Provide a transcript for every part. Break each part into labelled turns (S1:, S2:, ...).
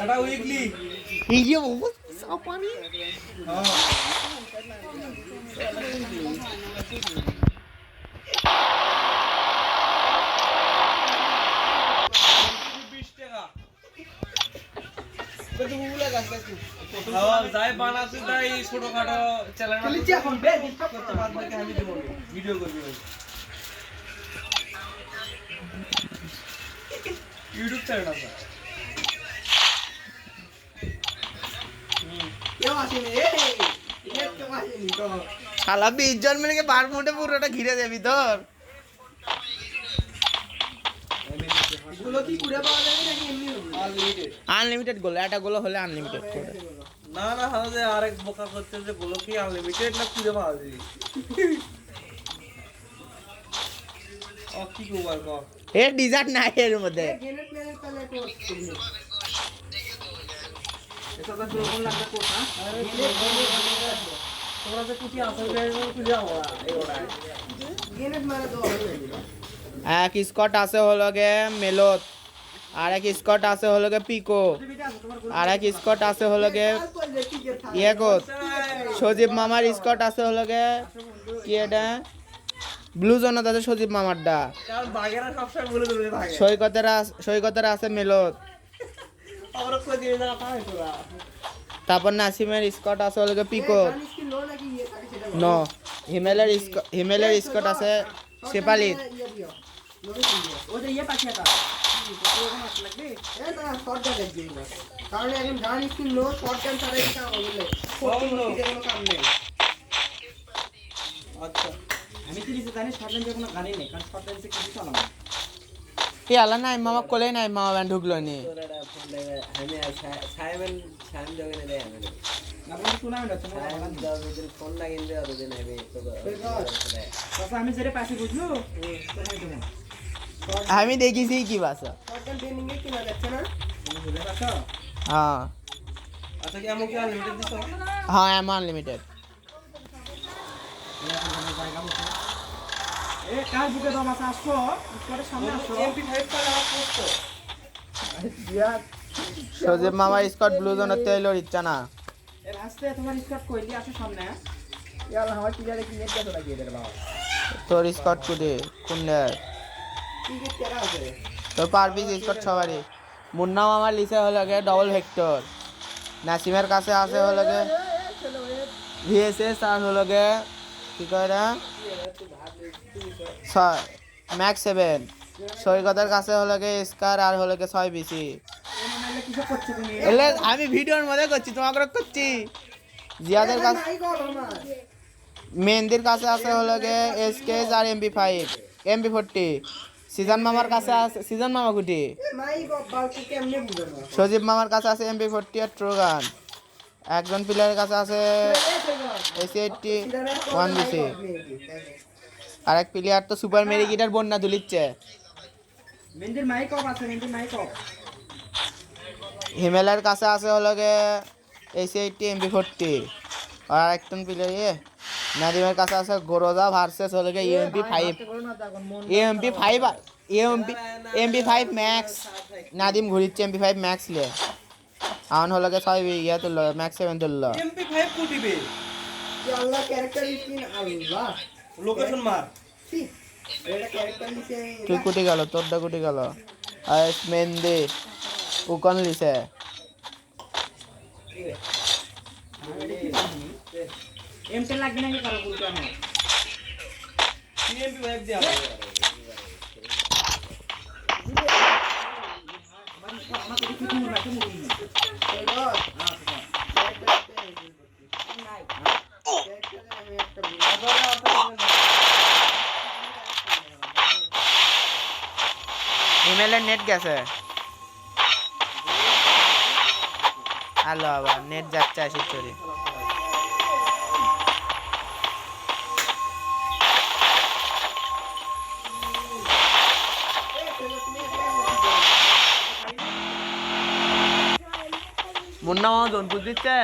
S1: এটা উইকলি
S2: এই যে বাবু সব পানি
S1: যাই বানাতে তাই ছোটখাটো চ্যানেল করতে পারবে আমি দেবো ভিডিও করবি ইউটিউব চ্যানেল আছে
S2: শালা 20 জন মিলে বার মোটে পুরোটা ঘিরে দেবি তোর আনলিমিটেড গোল একটা গোল হলে আনলিমিটেড
S1: না না হবে আরেক বোকা করতে যে বলো কি আনলিমিটেড না খুঁজে পাওয়া যাবে ও কি গোবার কো
S2: এ ডিজার্ট নাই এর মধ্যে
S1: এটা তো কোন লাগা কোট না তোমরা যে কুটি আসল খুঁজে আমরা এই ওটা গেনেট মারা দাও
S2: এক স্কট আছে হলো গে মেলত আর এক স্কট আছে হলো গে পিকো আর এক স্কট আছে হলো গে ইয়েকোত সজীব মামার স্কট আছে হলো গে কি এটা ব্লু জোন আছে সজীব মামারটা
S1: কারণ বাগেরা সব সময় বলে দেবে ভাগে
S2: সৈকতের আছে মেলত
S1: আমরা কই দিয়ে না পাই তোরা
S2: তারপর নাসিমের স্কট আছে হলো গে পিকো নো হিমেলের স্কট আছে শেপালিত
S1: ওটা ইয়ে পাঠিয়ে কারণ এখন গান স্কিল নো শর্ট গান ছাড়া এটা হবে কোনো কাম নেই আচ্ছা আমি তো লিখে জানি শর্ট গান কোনো গানই নেই কারণ শর্ট গানতে কিছু চালাম
S2: এ আলা নাই মামা কোলে নাই মামা ব্যান্ড ঢুকলো নি
S1: আমি সাইমন জগনে দেয় আমি না বলি টুর্নামেন্ট আছে সাইমন জগনে ফোন লাগিয়ে দেয় ওদের নেবে তো আমি যেটা পাশে বুঝলো
S2: আমি দেখিছি কি বাসা
S1: শর্টগান ট্রেনিং এ কিনা যাচ্ছে না তুমি বুঝে পাচ্ছো
S2: হ্যাঁ
S1: আচ্ছা কি আমো কি আনলিমিটেড দিছো
S2: হ্যাঁ এম আনলিমিটেড
S1: এ কাল বুকে দাও মাছ আসছো স্কোয়াডের সামনে আসো MP5 পালে আমার পোস্ট দিয়া
S2: সজীব মামার স্কট ব্লু জোন তেলর ইচ্ছা না
S1: এর আসতে তোমার স্কোয়াড কইলি আসো সামনে ইয়ালা আমার টিজারে কি নেট গেছে লাগিয়ে দে বাবা
S2: তোর স্কট কুদে কোনলে
S1: টিকেট কেরা আছে
S2: তোর পারবি স্কট সবারই মুন্না মামার লিসে হলো গে ডবল ভেক্টর নাসিমের কাছে আছে হলো গে ভিএসএস আর হলো গে কি কয় রে ম্যাক্স 7 সৈকতের কাছে হলো গে স্কার আর হলো গে 6 বিসি এলে আমি ভিডিওর মধ্যে করছি তোমাকে করছি জিয়াদের কাছে মেহেন্দির কাছে আছে হলো গে এসকেএস আর এমবি40 সিজন মামার কাছে আছে সিজন মামা কুটি সজীব মামার কাছে আছে এমবি40 আর ট্রোগান একজন প্লেয়ারের কাছে আছে এসি80 1 বিসি আরেক প্লেয়ার তো সুপার মেরিগিটার বন্যা তুলিচ্ছে
S1: মেহেন্দির মাইক অফ আছে মেহেন্দির মাইক অফ
S2: হিমেলের কাছে আছে হলো গে এসি80 এমবি40 আর আরেকজন প্লেয়ার নাদিমের কাছে আছে গোরোজা ভার্সেস হলো গে এমপি5 ম্যাক্স নাদিম ঘুরিচ্ছে এমপি5 ম্যাক্স লে আউন হলো গে 6 ইয়া তুললো ম্যাক্স 7 তুললো
S1: এমপি5 কুটিবে কি আল্লাহ ক্যারেক্টার স্কিন আল্লাহ লোকেশন মার এটা ক্যারেক্টার নিচে
S2: তুই কুটি গেল তোরটা কুটি গেল আইস মেহেন্দি উকন লিছে
S1: এমতে লাগবে নাকি কারো বলতে আমি এমপি ভাইব দিয়া আমাকে কিছু দূর রাখতে মুই
S2: ইমেলের নেট গেছে হ্যালো আবার নেট যাচ্ছে আসি চুরি মুন্না মামা জনপুর দিচ্ছে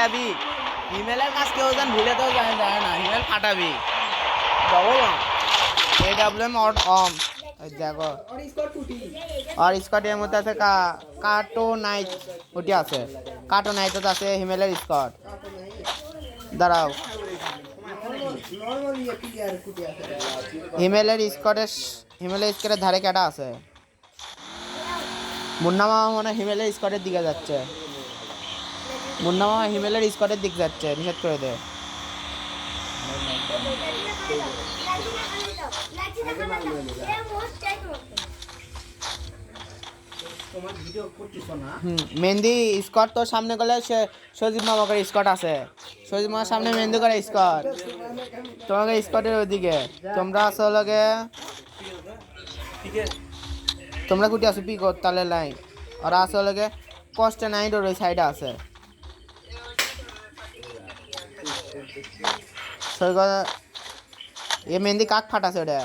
S2: ফাটাবি হিমেলের কাজ কেউ যেন ভুলে তো যায় না হিমেল ফাটাবি ডবল AWM অর অম দেখো আর স্কট এর মধ্যে আছে কাটো নাইট ওটি আছে কাটো নাইট আছে হিমেলের স্কট দাঁড়াও হিমেলের স্কটের ধারে কাটা আছে মুন্না মামা মনে হিমেলের স্কটের দিকে যাচ্ছে মুন্না মামা হিমেলের স্কটের দিকে যাচ্ছে নিষেধ করে দে মেহেন্দি স্কট তোর সামনে গেলে সজীব মামাকে স্কট আছে সজীব মামার সামনে মেহেন্দি করে স্কট তোমাকে স্কটের ওইদিকে তোমরা আসো লগে তোমরা কুটি আছো পিক তালে লাইন আর আসো লগে কষ্টে নাইট ওর ওই সাইডে আছে এ মেহেন্দি কাক ফাটাছে ওটা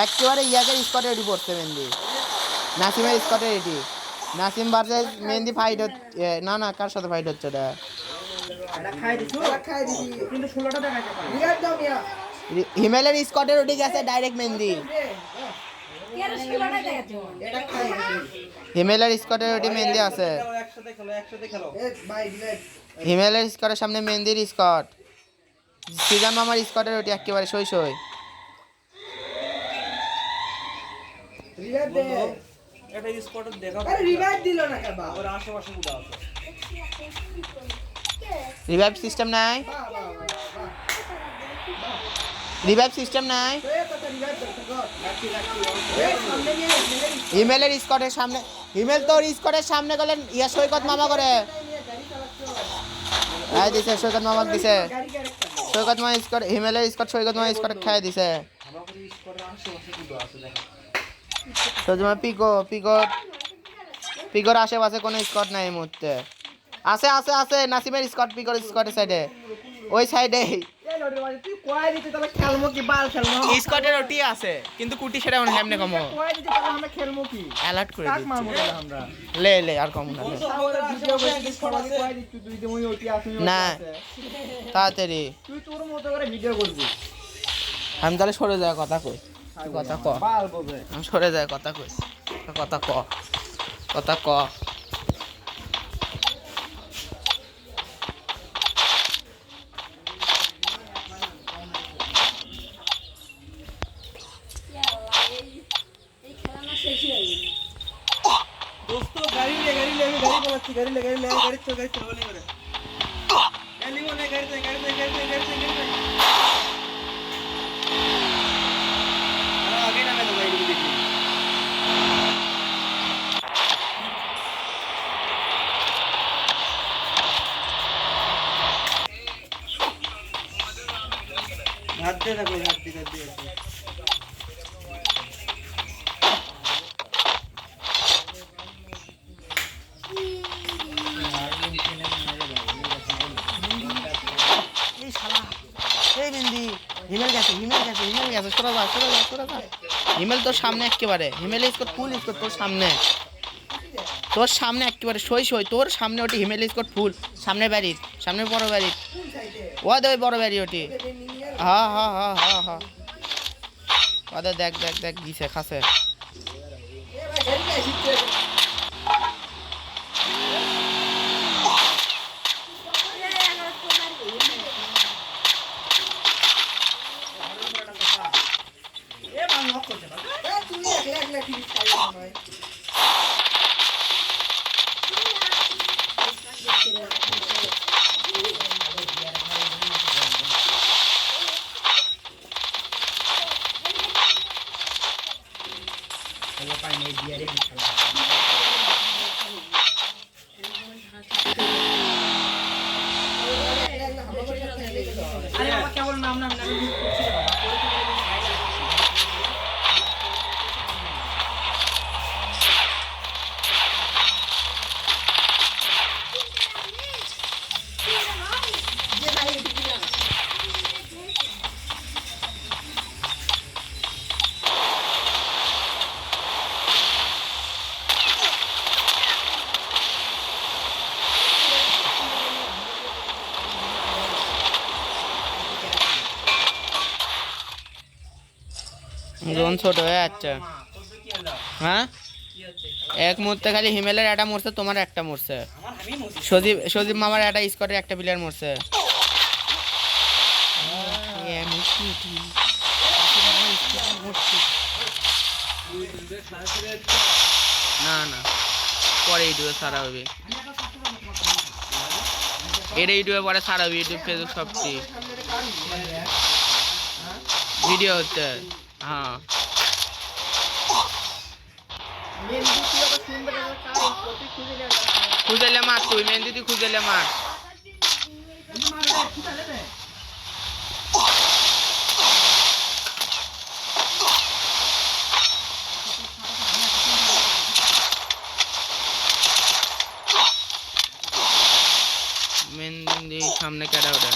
S2: একেবারে ইয়াকের স্কটে রেডি পড়ছে মেহেন্দি নাসিমের স্কটে ready Nasim versus Mehendi fight হচ্ছে না কার সাথে ফাইট হচ্ছে ওটা হিমেলের স্কটের উঠে গেছে ডাইরেক্ট মেহেন্দি হিমেলের স্কটের ওটি মেহেন্দি আছে হিমেলের স্কটের সামনে মেহেন্দির স্কট সিজান মামার স্কটের ওটি একেবারে সই সই রিভাইভ সিস্টেম নাই হিমেলের স্কটের সামনে হিমেল তোর স্কটের সামনে গেলেন ইয়া সৈকত মামা করে দিছে সৈকত মামা দিছে সৈকত মামা স্কট হিমেলের স্কট সৈকত মামা স্কট খাই দিছে পিকর আশেপাশে কোনো স্কট নাই এই মুহূর্তে আছে নাসিমের স্কট পিকর স্কটের সাইডে ওই সাইডে স্কটের ওটি আছে কিন্তু কুটি সেটা মনে সামনে কম অ্যালার্ট করে লে আর কম না তাড়াতাড়ি আমি তাহলে সরে যায় কথা কই কথা ক আমি সরে যায় কথা কই কথা ক
S1: दोस्तों गाड़ी ले गाड़ी चल बोले करे गाड़ी मोने गाड़ी से आगे ना मैं गाड़ी देखी हाथ दे ना कोई हाथ दे
S2: হিমেল তোর সামনে একেবারে হিমেল স্কট ফুল স্কট তোর সামনে একেবারে সই তোর সামনে ওটি হিমেল স্কট ফুল সামনে বড় বাড়ির ওই বড় বাড়ি ওটি হ্যাঁ ওদের দেখ দিছে খাসে কেবল নাম জোন ছোট হয়ে যাচ্ছে। হ্যাঁ এক মুহূর্তে খালি হিমেলের একটা মরছে, তোমার একটা মরছে। সজীব মামার একটা স্কোয়াডের একটা প্লেয়ার মরছে। না না পরে ইউটিউবে ছাড়া হবে, এটা ইউটিউবে পরে ছাড়া হবে, ইউটিউব ফেসবুক সবটি ভিডিও হচ্ছে। হ্যাঁ খুঁজেলে মার, তুই মেহেন্দি তুই খুঁজেলে মার। মেহেন্দি সামনে কেডা ওটা,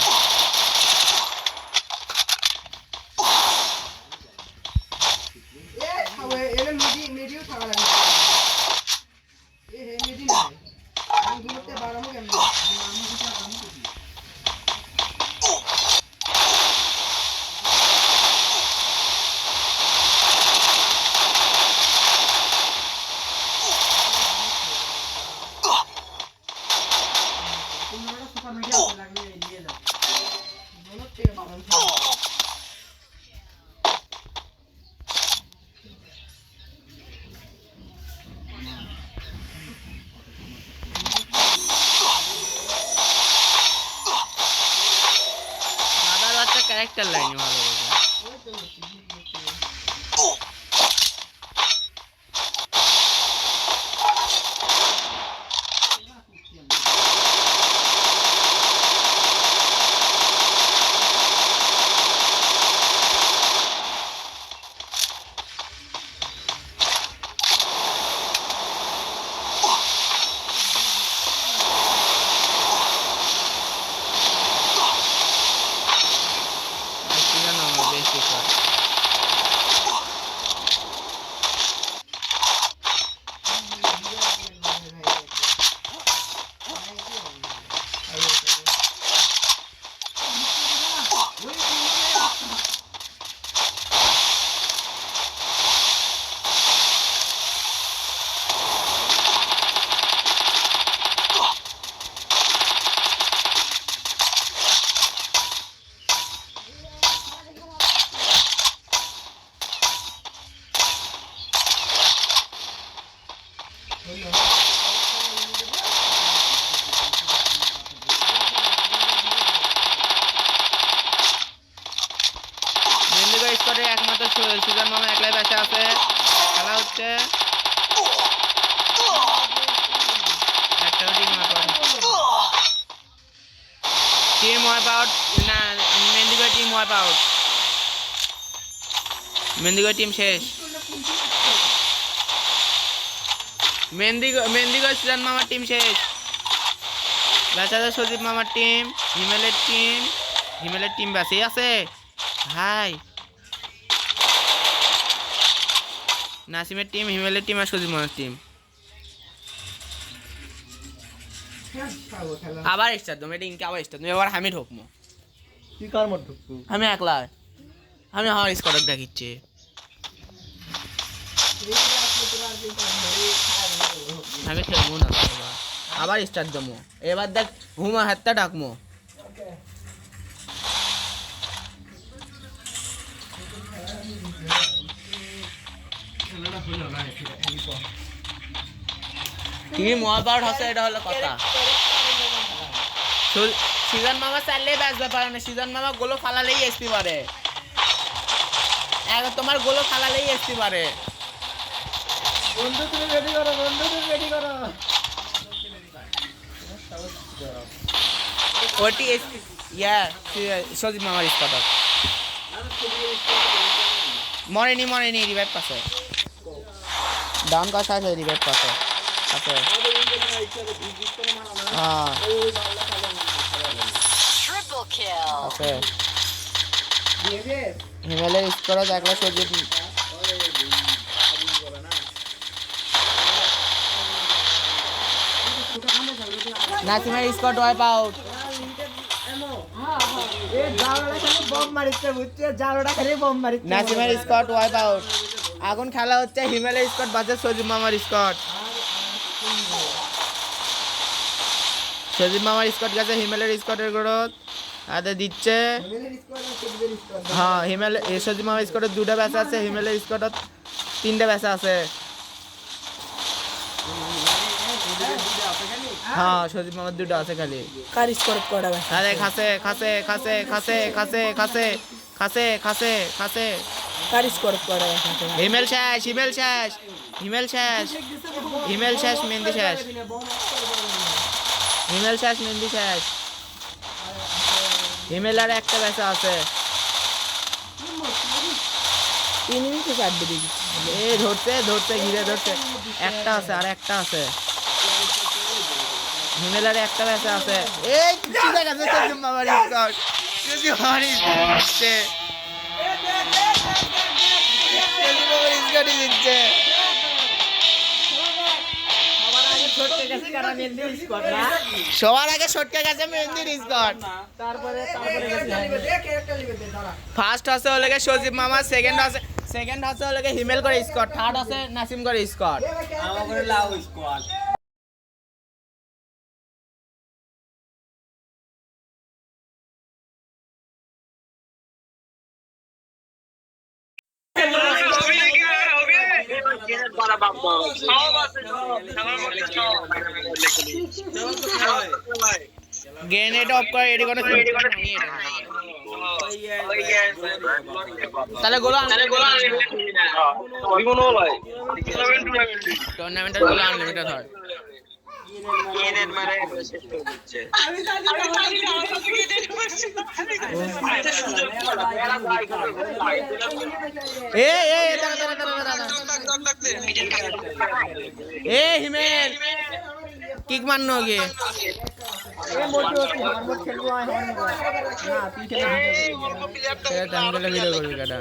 S2: ক্যারেক্টার লাইনে ভালো লাগে। একমাত্র সুজন মামা একলাই বেঁচে আছে, খেলা হচ্ছে। টিম ওয়াইপ আউট, না মেহেন্দিগড় টিম ওয়াইপ আউট, মেহেন্দিগড় টিম শেষ। মেহেন্দিগড় সুজন মামার টিম শেষ। বেঁচে সজীব মামার টিম, হিমেলের টিম বেঁচেই আছে। হাই নাসিমের টিম, হিমেলের টিম আর সজীব মামার টিম। আবার স্টার্ট দম, এটা ইনকে আবার স্টার্ট দম। এবার আমি ঢুকবো,
S1: তুই কার মত ঢুকবো?
S2: আমি একলা, আমি আমার স্কোয়াড ডাকিচ্ছি। আমি খেলবো না, আবার স্টার্ট দমো। এবার দেখ হুমা হাতটা ডাকমো। টিম ওয়াইপ হচ্ছে, এটা হলো কথা। সিজন মামা চাইলেই বাঁচতে পারে না, সিজন মামা গোলো ফালালেই এসপি পারে, তোমার গোলো ফালালেই এসপি পারে।
S1: বন্ধু তুমি রেডি করো, বন্ধু তুমি রেডি করো।
S2: ওটি এসপি ইয়া সজীব মামার স্কোয়াড মরেনি রিভাইভ পাছে, ডাউন কাছে আছে, রিভাইভ পাছে আছে। হ্যাঁ আছে হিমেলের স্কোয়াড একলা সজীব। নাসিমের স্কোয়াড ওয়াইপ আউট। নাসিমের স্কট ওয়াইপ আউট। এখন খেলা হচ্ছে হিমেলের স্কট ভার্সেস সজীব মামার স্কট। সজীব মামার স্কট গেছে হিমেলের স্কটের গ্রোথ হাতে দিচ্ছে। হ্যাঁ সজীব মামার স্কটের 2টা ব্যাচা আছে, হিমেলের স্কটের 3টা ব্যাচা আছে। হ্যাঁ সজীব মামার 2টা আছে খালি।
S3: কার স্কোর করা গেছে?
S2: আরে খাসে খাসে খাসে খাসে খাসে খাসে খাসে খাসে খাসে
S3: কার স্কোর করা গেছে?
S2: হিমেল শেষ, হিমেল শেষ, হিমেল শেষ, হিমেল শেষ, মেহেন্দি শেষ, হিমেল শেষ, মেহেন্দি শেষ। হিমেল আর একটা বেচা আছে।
S3: 3 মিনিটে 4 দিকে
S2: এই ধরছে ধরছে ঘিরে ধরছে। একটা আছে আর একটা আছে। হিমেল আর একটা বেচা আছে। এই ঠিক আছে সজীব মামার স্কট, সজীব মামার স্কট দিচ্ছে। সবার আগে ছটকে গেছে মেহেন্দির স্কট। ফার্স্ট আছে হলে সজীব মামা, সেকেন্ড আছে হলে হিমেল করে স্কট, থার্ড আছে নাসিম করে স্কট। গ্রেনেড অফ করে এডি করে তাহলে গোলা টুর্নামেন্টের গোলা আনলিমিটেড হয়। এ হিমেল কিক মারনো গে ভিডিও করবি কাটা।